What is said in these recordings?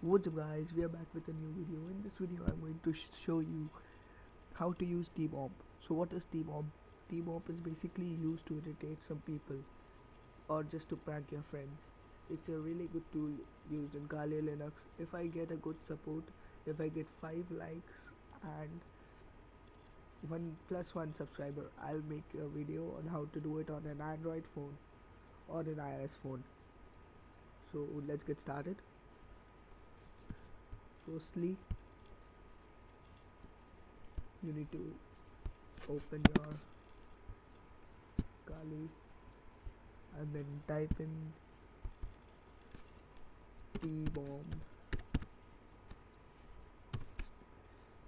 What's up guys, we are back with a new video. In this video I'm going to show you how to use Tbomb. So what is Tbomb? Tbomb is basically used to irritate some people or just to prank your friends. It's a really good tool used in Kali Linux. If I get a good support, if I get 5 likes and 1 subscriber, I'll make a video on how to do it on an Android phone or an iOS phone. So let's get started. Firstly, you need to open your Kali and then type in Tbomb.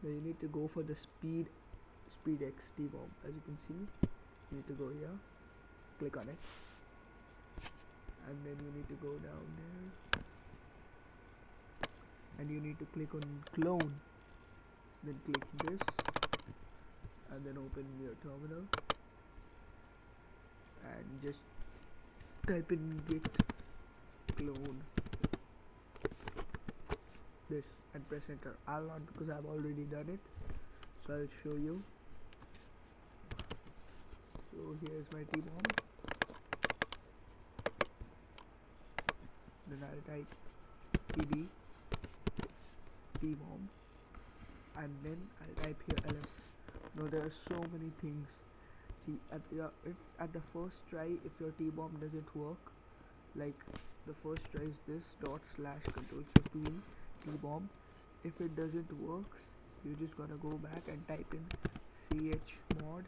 Then you need to go for the SpeedX Tbomb. As you can see, you need to go here, click on it, and then you need to go down there and you need to click on clone, then click this and then open your terminal and just type in git clone this and press enter. I'll not because I've already done it, so I'll show you. So here's my Tbomb. Then I'll type cd Tbomb and then I'll type here ls. Now there are so many things. See, at the first try, if your Tbomb doesn't work, like the first try is this /control-shift-v Tbomb. If it doesn't work, you just gotta go back and type in chmod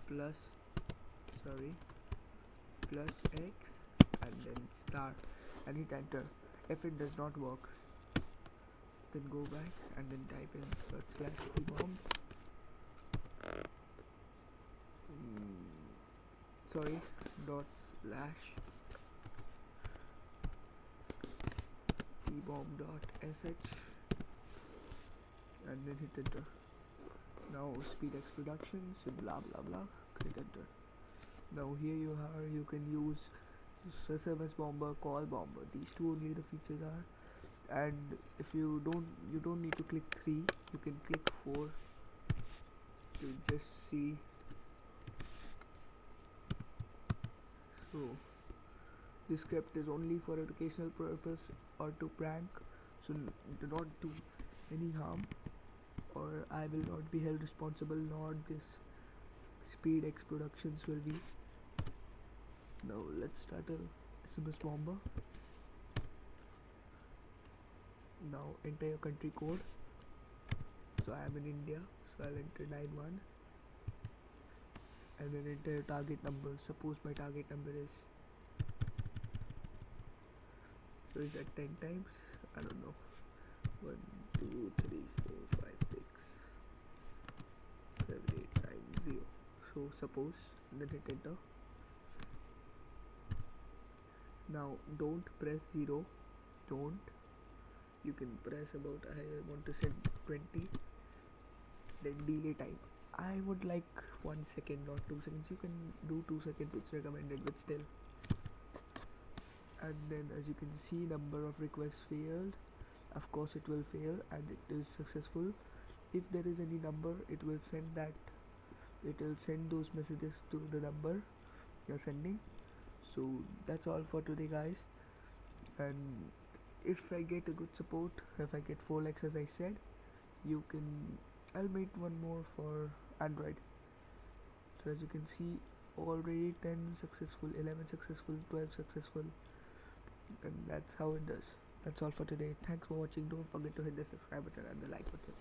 plus x and then start and hit enter. If it does not work, then go back and then type in /tbomb .tbomb.sh and then hit enter. Now SpeedX Productions, blah blah blah, hit enter. Now here you can use SMS Bomber, Call Bomber. These two only the features are, and if you don't need to click 3, you can click 4 to just see. So this script is only for educational purpose or to prank, so do not do any harm or I will not be held responsible, nor this SpeedX Productions will be. Now let's start a SMS Bomber. Now enter your country code. So I am in India, so I'll enter 91 and then enter your target number. Suppose my target number is, so is that 10 times? I don't know. 1 2 3 4 5 6 7 8 9 0. So suppose, and then hit enter. Now don't press 0. Don't. You can press about, I want to send 20. Then delay time, I would like 1 second or 2 seconds. You can do 2 seconds, it's recommended, but still. And then as you can see, number of requests failed. Of course it will fail and it is successful. If there is any number, it will send those messages to the number you're sending. So that's all for today guys, and if I get a good support, if I get 4 likes as I said, I'll make one more for Android. So as you can see, already 10 successful, 11 successful, 12 successful, and that's how it does. That's all for today. Thanks for watching. Don't forget to hit the subscribe button and the like button.